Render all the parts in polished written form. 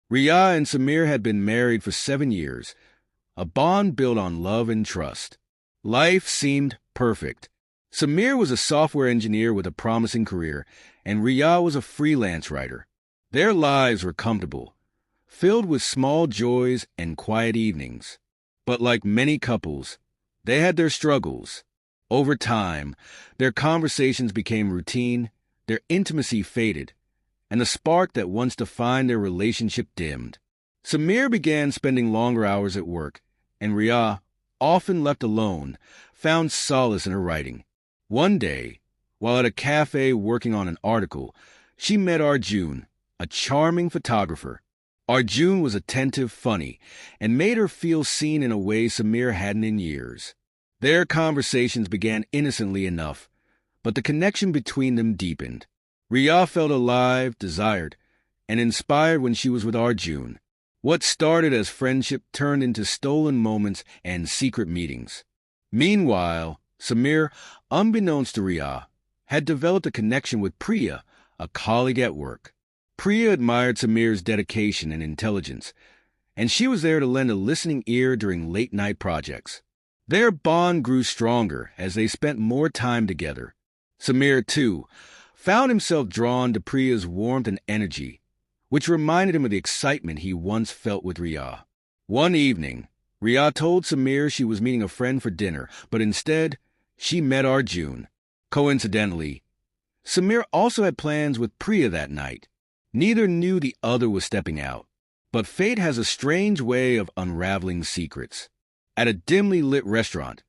Riya and Samir had been married for 7 years, a bond built on love and trust. Life seemed perfect. Samir was a software engineer with a promising career, and Riya was a freelance writer. Their lives were comfortable, filled with small joys and quiet evenings. But like many couples, they had their struggles. Over time, their conversations became routine, their intimacy faded, and the spark that once defined their relationship dimmed. Samir began spending longer hours at work, and Riya, often left alone, found solace in her writing. One day, while at a cafe working on an article, she met Arjun, a charming photographer. Arjun was attentive, funny, and made her feel seen in a way Samir hadn't in years. Their conversations began innocently enough, but the connection between them deepened. Riya felt alive, desired, and inspired when she was with Arjun. What started as friendship turned into stolen moments and secret meetings. Meanwhile, Samir, unbeknownst to Riya, had developed a connection with Priya, a colleague at work. Priya admired Samir's dedication and intelligence, and she was there to lend a listening ear during late-night projects. Their bond grew stronger as they spent more time together. Samir, too, found himself drawn to Priya's warmth and energy, which reminded him of the excitement he once felt with Riya. One evening, Riya told Samir she was meeting a friend for dinner, but instead, she met Arjun. Coincidentally, Samir also had plans with Priya that night. Neither knew the other was stepping out, but fate has a strange way of unraveling secrets. At a dimly lit restaurant,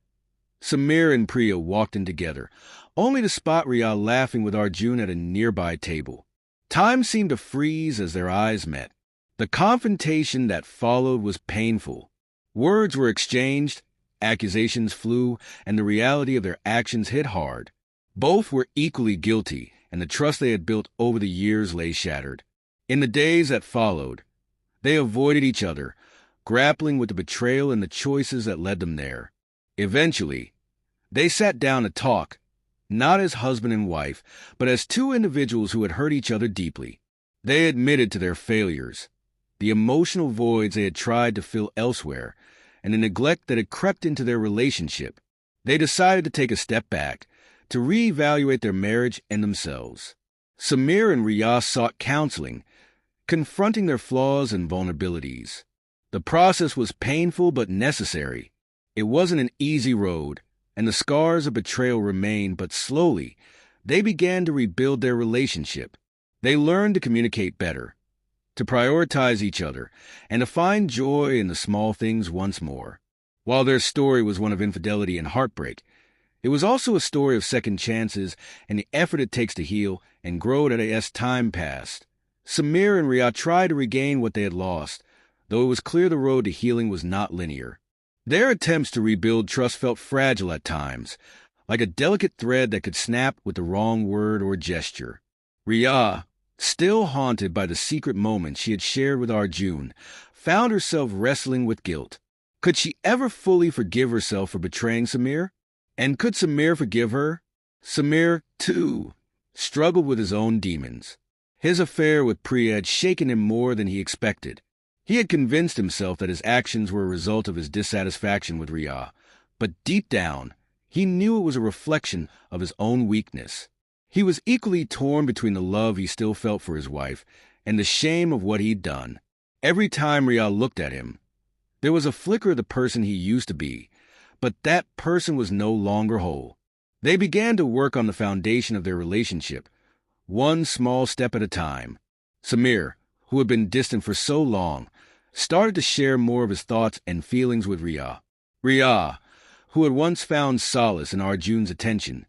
Samir and Priya walked in together, only to spot Riya laughing with Arjun at a nearby table. Time seemed to freeze as their eyes met. The confrontation that followed was painful. Words were exchanged, accusations flew, and the reality of their actions hit hard. Both were equally guilty, and the trust they had built over the years lay shattered. In the days that followed, they avoided each other, grappling with the betrayal and the choices that led them there. Eventually, they sat down to talk, not as husband and wife, but as two individuals who had hurt each other deeply. They admitted to their failures, the emotional voids they had tried to fill elsewhere, and the neglect that had crept into their relationship. They decided to take a step back, to reevaluate their marriage and themselves. Samir and Riya sought counseling, confronting their flaws and vulnerabilities. The process was painful but necessary. It wasn't an easy road, and the scars of betrayal remained, but slowly, they began to rebuild their relationship. They learned to communicate better, to prioritize each other, and to find joy in the small things once more. While their story was one of infidelity and heartbreak, it was also a story of second chances and the effort it takes to heal and grow as time passed. Samir and Riya tried to regain what they had lost, though it was clear the road to healing was not linear. Their attempts to rebuild trust felt fragile at times, like a delicate thread that could snap with the wrong word or gesture. Riya, still haunted by the secret moments she had shared with Arjun, found herself wrestling with guilt. Could she ever fully forgive herself for betraying Samir? And could Samir forgive her? Samir, too, struggled with his own demons. His affair with Priya had shaken him more than he expected. He had convinced himself that his actions were a result of his dissatisfaction with Riya, but deep down, he knew it was a reflection of his own weakness. He was equally torn between the love he still felt for his wife and the shame of what he'd done. Every time Riya looked at him, there was a flicker of the person he used to be, but that person was no longer whole. They began to work on the foundation of their relationship, one small step at a time. Samir, who had been distant for so long, started to share more of his thoughts and feelings with Riya. Riya, who had once found solace in Arjun's attention,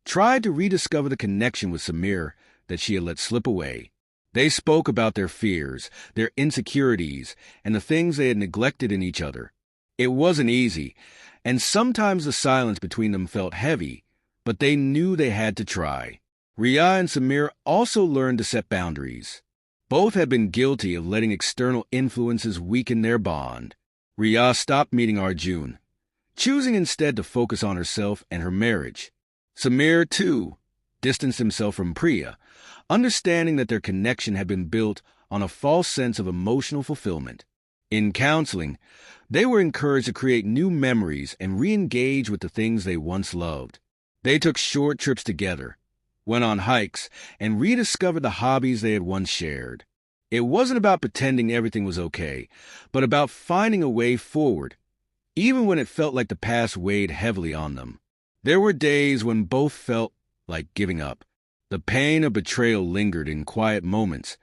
tried to rediscover the connection with Samir that she had let slip away. They spoke about their fears, their insecurities, and the things they had neglected in each other. It wasn't easy, and sometimes the silence between them felt heavy, but they knew they had to try. Riya and Samir also learned to set boundaries. Both had been guilty of letting external influences weaken their bond. Riya stopped meeting Arjun, choosing instead to focus on herself and her marriage. Samir, too, distanced himself from Priya, understanding that their connection had been built on a false sense of emotional fulfillment. In counseling, they were encouraged to create new memories and re-engage with the things they once loved. They took short trips together, went on hikes, and rediscovered the hobbies they had once shared. It wasn't about pretending everything was okay, but about finding a way forward, even when it felt like the past weighed heavily on them. There were days when both felt like giving up. The pain of betrayal lingered in quiet moments,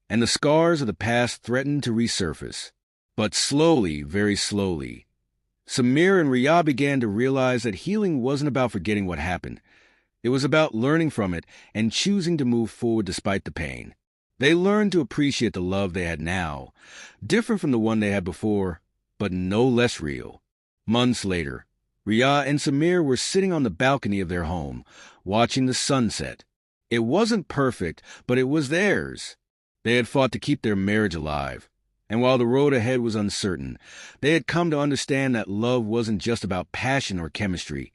and the scars of the past threatened to resurface. But slowly, very slowly, Samir and Riyah began to realize that healing wasn't about forgetting what happened. It was about learning from it and choosing to move forward despite the pain. They learned to appreciate the love they had now, different from the one they had before, but no less real. Months later, Riyah and Samir were sitting on the balcony of their home, watching the sunset. It wasn't perfect, but it was theirs. They had fought to keep their marriage alive, and while the road ahead was uncertain, they had come to understand that love wasn't just about passion or chemistry.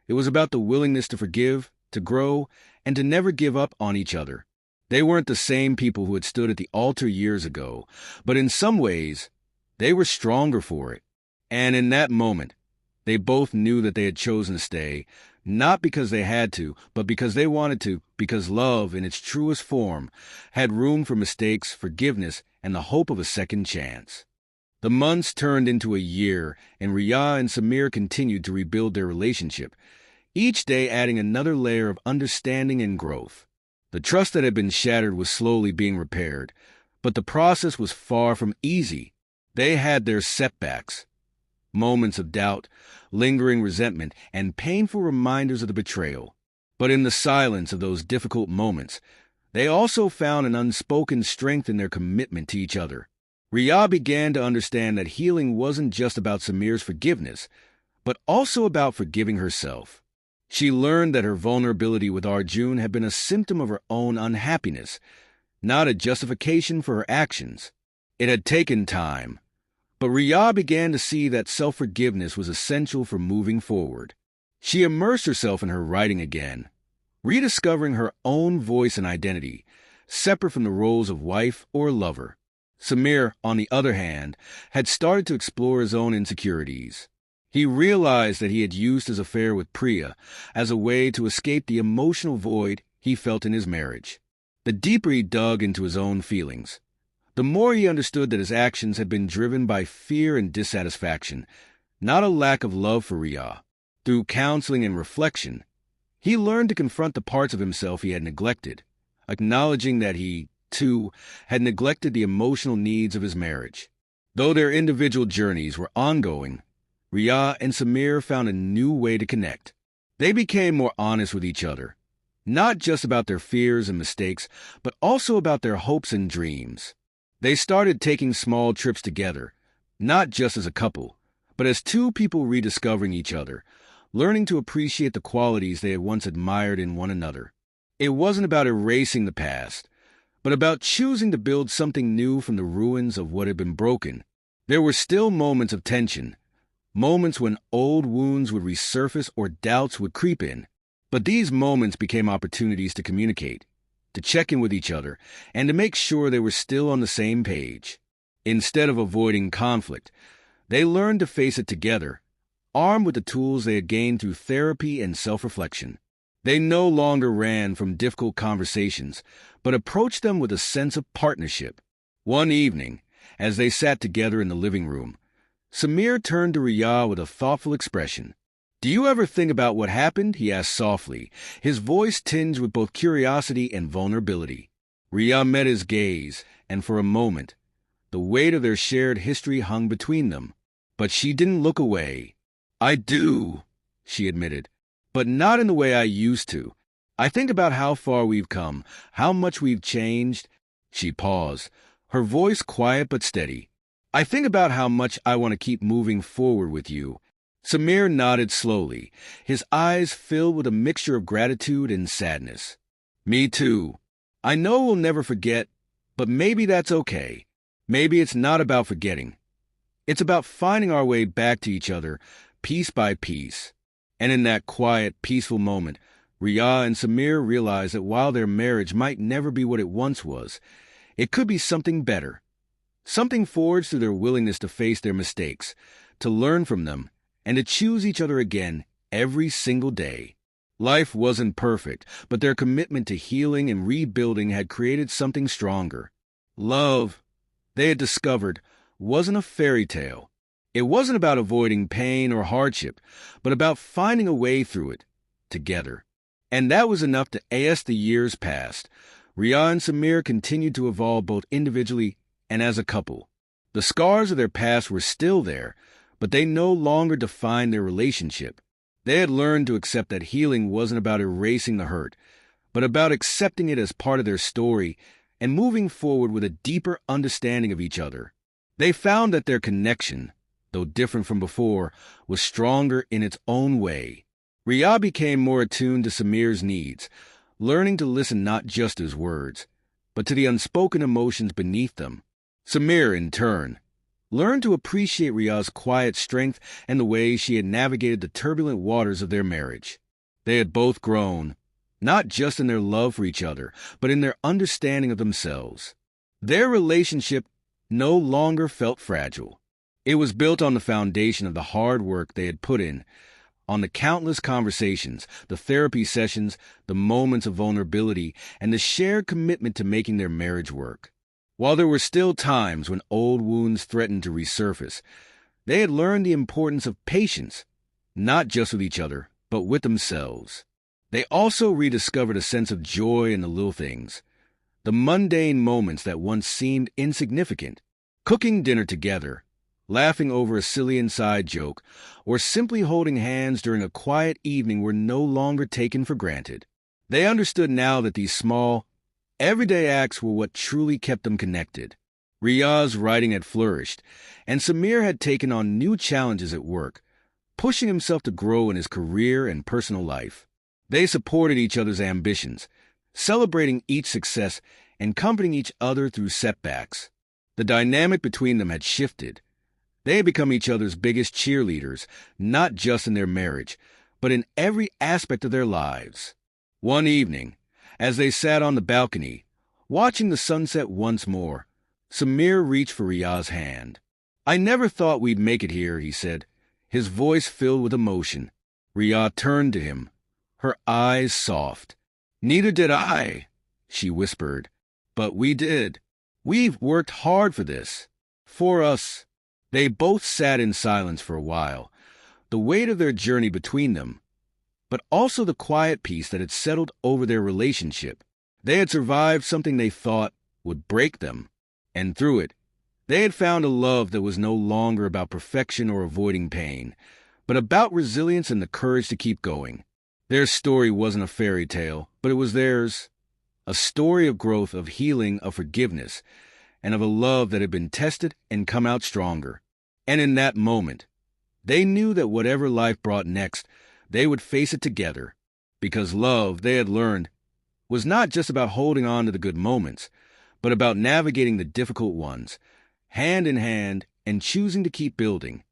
It was about the willingness to forgive, to grow, and to never give up on each other. They weren't the same people who had stood at the altar years ago, but in some ways, they were stronger for it. And in that moment, they both knew that they had chosen to stay, not because they had to, but because they wanted to, because love, in its truest form, had room for mistakes, forgiveness, and the hope of a second chance. The months turned into a year, and Riyah and Samir continued to rebuild their relationship, each day adding another layer of understanding and growth. The trust that had been shattered was slowly being repaired, but the process was far from easy. They had their setbacks, moments of doubt, lingering resentment, and painful reminders of the betrayal. But in the silence of those difficult moments, they also found an unspoken strength in their commitment to each other. Riyah began to understand that healing wasn't just about Samir's forgiveness, but also about forgiving herself. She learned that her vulnerability with Arjun had been a symptom of her own unhappiness, not a justification for her actions. It had taken time, but Riyah began to see that self-forgiveness was essential for moving forward. She immersed herself in her writing again, rediscovering her own voice and identity, separate from the roles of wife or lover. Samir, on the other hand, had started to explore his own insecurities. He realized that he had used his affair with Priya as a way to escape the emotional void he felt in his marriage. The deeper he dug into his own feelings, the more he understood that his actions had been driven by fear and dissatisfaction, not a lack of love for Riyah. Through counseling and reflection, he learned to confront the parts of himself he had neglected, acknowledging that he, too, had neglected the emotional needs of his marriage. Though their individual journeys were ongoing, Riyah and Samir found a new way to connect. They became more honest with each other, not just about their fears and mistakes, but also about their hopes and dreams. They started taking small trips together, not just as a couple, but as two people rediscovering each other, learning to appreciate the qualities they had once admired in one another. It wasn't about erasing the past, but about choosing to build something new from the ruins of what had been broken. There were still moments of tension, moments when old wounds would resurface or doubts would creep in. But these moments became opportunities to communicate, to check in with each other, and to make sure they were still on the same page. Instead of avoiding conflict, they learned to face it together, armed with the tools they had gained through therapy and self-reflection. They no longer ran from difficult conversations, but approached them with a sense of partnership. One evening, as they sat together in the living room, Samir turned to Riyah with a thoughtful expression. "Do you ever think about what happened?" he asked softly, his voice tinged with both curiosity and vulnerability. Riyah met his gaze, and for a moment, the weight of their shared history hung between them. But she didn't look away. "I do," she admitted, "but not in the way I used to. I think about how far we've come, how much we've changed." She paused, her voice quiet but steady. "I think about how much I want to keep moving forward with you." Samir nodded slowly, his eyes filled with a mixture of gratitude and sadness. "Me too. I know we'll never forget, but maybe that's okay. Maybe it's not about forgetting. It's about finding our way back to each other, piece by piece." And in that quiet, peaceful moment, Riyah and Samir realized that while their marriage might never be what it once was, It could be something better, something forged through their willingness to face their mistakes, to learn from them, and to choose each other again every single day. Life wasn't perfect, but their commitment to healing and rebuilding had created something stronger. Love, they had discovered, wasn't a fairy tale. It wasn't about avoiding pain or hardship, but about finding a way through it, together. And that was enough to as the years passed. Riyadh and Samir continued to evolve both individually and as a couple. The scars of their past were still there, but they no longer defined their relationship. They had learned to accept that healing wasn't about erasing the hurt, but about accepting it as part of their story and moving forward with a deeper understanding of each other. They found that their connection, though different from before, was stronger in its own way. Riyadh became more attuned to Samir's needs, learning to listen not just to his words, but to the unspoken emotions beneath them. Samir, in turn, learned to appreciate Riyadh's quiet strength and the way she had navigated the turbulent waters of their marriage. They had both grown, not just in their love for each other, but in their understanding of themselves. Their relationship no longer felt fragile. It was built on the foundation of the hard work they had put in, on the countless conversations, the therapy sessions, the moments of vulnerability, and the shared commitment to making their marriage work. While there were still times when old wounds threatened to resurface, they had learned the importance of patience, not just with each other, but with themselves. They also rediscovered a sense of joy in the little things, the mundane moments that once seemed insignificant. Cooking dinner together, laughing over a silly inside joke, or simply holding hands during a quiet evening were no longer taken for granted. They understood now that these small, everyday acts were what truly kept them connected. Riyadh's writing had flourished, and Samir had taken on new challenges at work, pushing himself to grow in his career and personal life. They supported each other's ambitions, celebrating each success and comforting each other through setbacks. The dynamic between them had shifted. They had become each other's biggest cheerleaders, not just in their marriage, but in every aspect of their lives. One evening, as they sat on the balcony, watching the sunset once more, Samir reached for Riyadh's hand. "I never thought we'd make it here," he said, his voice filled with emotion. Riyadh turned to him, her eyes soft. "Neither did I," she whispered. "But we did. We've worked hard for this. For us." They both sat in silence for a while, the weight of their journey between them, but also the quiet peace that had settled over their relationship. They had survived something they thought would break them, and through it, they had found a love that was no longer about perfection or avoiding pain, but about resilience and the courage to keep going. Their story wasn't a fairy tale, but it was theirs, a story of growth, of healing, of forgiveness, and of a love that had been tested and come out stronger. And in that moment, they knew that whatever life brought next, they would face it together, because love, they had learned, was not just about holding on to the good moments, but about navigating the difficult ones, hand in hand, and choosing to keep building,